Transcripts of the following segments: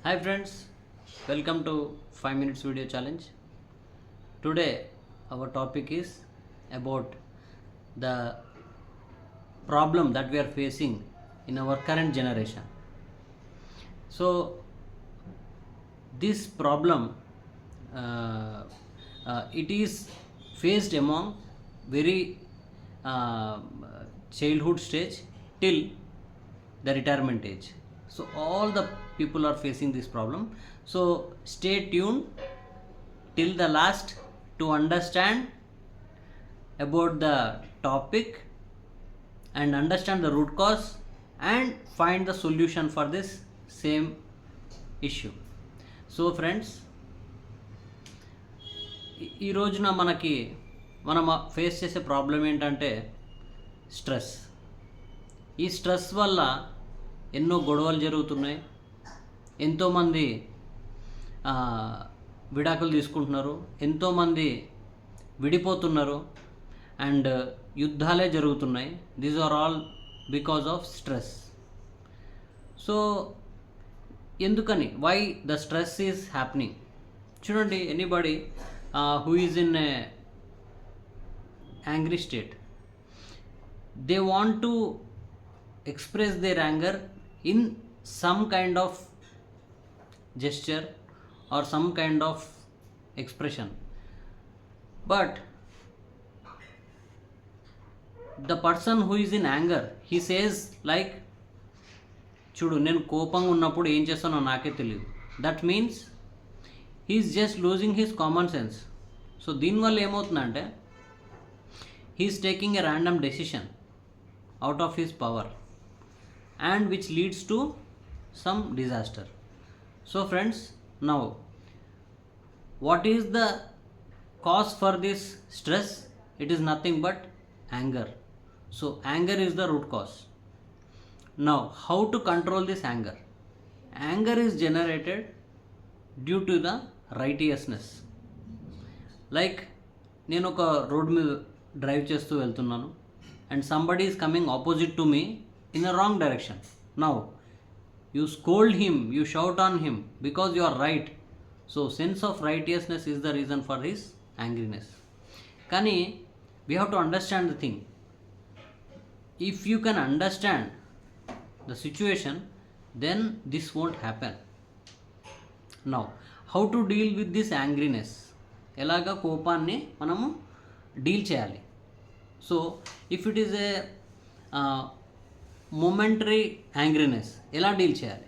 Hi friends, welcome to 5 minutes video challenge. Today our topic is about the problem that we are facing in our current generation. So this problem it is faced among very uh, childhood stage till the retirement age. So all the people are facing this problem. So stay tuned till the last to understand about the topic and understand the root cause and find the solution for this same issue. So friends, ఈ రోజున మనం face చేసే problem ఏంటంటే stress. ఈ stress వల్ల ఎన్నో గొడవలు జరుగుతున్నాయి, ఎంతోమంది విడాకులు తీసుకుంటున్నారు, ఎంతోమంది విడిపోతున్నారు అండ్ యుద్ధాలే జరుగుతున్నాయి. These are all because of stress. So ఎందుకని, why the stress is happening? చూడండి, anybody who is in a angry state, they want to express their anger in some kind of gesture or some kind of expression, but the person who is in anger, he says like, చూడు నేను కోపంగా ఉన్నప్పుడు ఏం చేస్తానో నాకే తెలియదు. That means he's just losing his common sense. So దీనివల్ల ఏమవుతుందంటే he's taking a random decision out of his power and which leads to some disaster. So friends, now what is the cause for this stress? It is nothing but anger. So anger is the root cause. Now how to control this anger? Anger is generated due to the righteousness. Like నేను ఒక road మీద drive చేస్తూ వెళ్తున్నాను and somebody is coming opposite to me in a wrong direction. Now you scold him, you shout on him because you are right. So sense of righteousness is the reason for his angriness. Kani we have to understand the thing. If you can understand the situation, then this won't happen. Now how to deal with this angriness? Elaga కోపాన్ని మనము deal చేయాలి. So if it is a momentary angriness, ఎలా deal చేయాలి?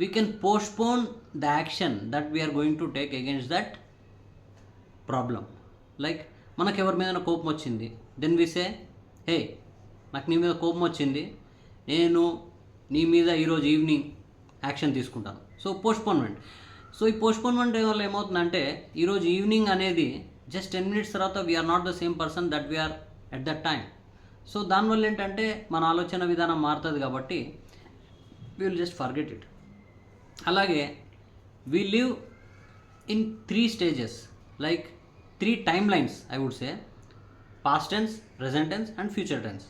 We can postpone the action that we are going to take against that problem. Like మనకు ఎవరి మీద కోపం వచ్చింది, దెన్ వి సే, హే నాకు నీ మీద కోపం వచ్చింది, నేను నీ మీద ఈరోజు ఈవినింగ్ యాక్షన్ తీసుకుంటాను. So postponement. సో ఈ పోస్ట్పోన్మెంట్ వల్ల ఏమవుతుందంటే ఈరోజు ఈవినింగ్ అనేది జస్ట్ 10 minutes తర్వాత we're not the same person that we're at that time. So దానివల్ల ఏంటంటే మన ఆలోచన విధానం మారుతుంది కాబట్టి we will just forget it. అలాగే we live in 3 stages, like 3 timelines I would say: past tense, present tense and future tense.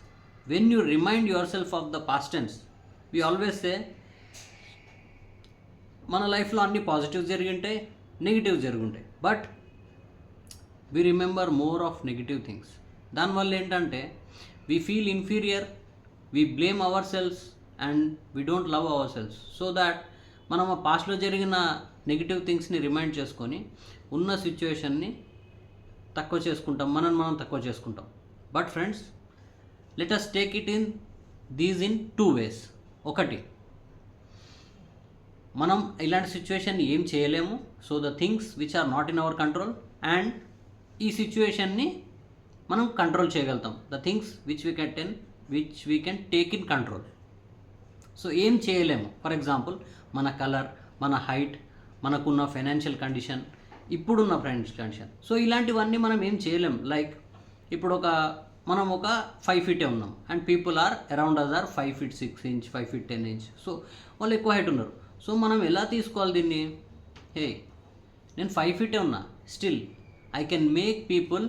When you remind yourself of the past tense, we always say మన లైఫ్లో అన్ని positives జరిగింటాయి, negatives జరుగుంటాయి, but we remember more of negative things. దానివల్ల ఏంటంటే we feel inferior, we blame ourselves and we don't love ourselves. So that మనం ఆ పాస్ట్లో జరిగిన నెగిటివ్ థింగ్స్ని రిమైండ్ చేసుకొని ఉన్న సిచ్యువేషన్ని తక్కువ చేసుకుంటాం, మనం తక్కువ చేసుకుంటాం. But friends, let us take it in 2 ways. ఒకటి, మనం ఇలాంటి సిచ్యువేషన్ ఏం చేయలేము, so the things which are not in our control, and ఈ సిచ్యువేషన్ని మనం కంట్రోల్ చేయగలుగుతాం, the things which we can take in control. So ఏం చేయలేము, ఫర్ ఎగ్జాంపుల్ మన కలర్, మన హైట్, మనకున్న ఫైనాన్షియల్ కండిషన్, ఇప్పుడున్న ఫైనాన్షియల్ కండిషన్. సో ఇలాంటివన్నీ మనం ఏం చేయలేం. లైక్ ఇప్పుడు మనం ఒక 5 feet ఉన్నాం and people are around us are 5 feet 6 inch, 5 feet 10 inch. So వాళ్ళు ఎక్కువ హైట్ ఉన్నారు. సో మనం ఎలా తీసుకోవాలి దీన్ని? హే, నేను 5 feet ఉన్నా, still I can make people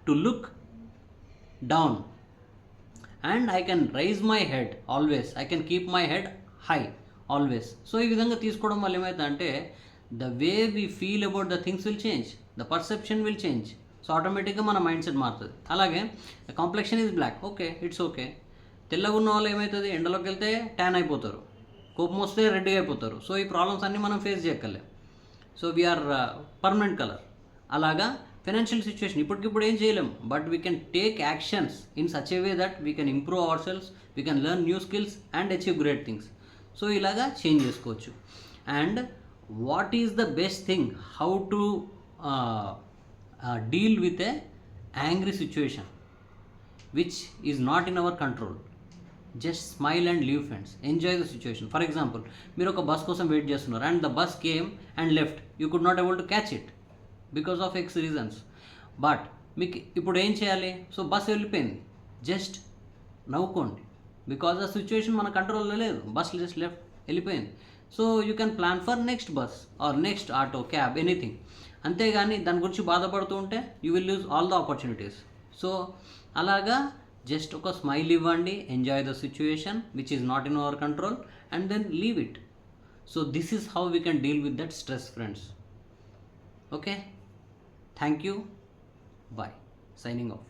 to look down and I can raise my head always. I can keep my head high. Always. So ఈ విధంగా తీసుకోవడం వల్ల ఏమవుతుందంటే the way we feel about the things will change, the perception will change. So ఆటోమేటిక్గా మన mind set మారుతుంది. అలాగే complexion is black, okay it's okay. తెల్లగా ఉన్న వాళ్ళు ఏమవుతుంది, ఎండలోకి వెళ్తే ట్యాన్ అయిపోతారు, కోపం వస్తే రెడ్గా అయిపోతారు. సో ఈ ప్రాబ్లమ్స్ అన్నీ మనం ఫేస్ చేయక్కర్లేం. So we're permanent colour. అలాగా ఫైనాన్షియల్ సిచ్యువేషన్ ఇప్పటికిప్పుడు ఏం చేయలేం, but we can take actions in such a way that we can improve our selves, we can learn new skills and achieve great things. So ఇలాగా change చేసుకోవచ్చు. And what is the best thing, how to deal with a angry situation which is not in our control? Just smile and leave friends, enjoy the situation. For example, మీరు ఒక bus కోసం wait చేస్తున్నారు and the bus came and left, you could not able to catch it because of X reasons. But మీకు ఇప్పుడు ఏం చేయాలి? So bus వెళ్ళిపోయింది, just నవ్వుకోండి, because ఆ సిచ్యువేషన్ మన కంట్రోల్లో లేదు, బస్ జస్ట్ లెఫ్ట్ వెళ్ళిపోయింది. So you can plan for next bus or next auto, cab, anything. అంతేగాని దాని గురించి బాధపడుతూ ఉంటే you will lose all the opportunities. So అలాగా జస్ట్ ఒక స్మైల్ ఇవ్వండి, enjoy the situation which is not in our control and then leave it. So this is how we can deal with that stress friends. Okay, thank you, bye, signing of.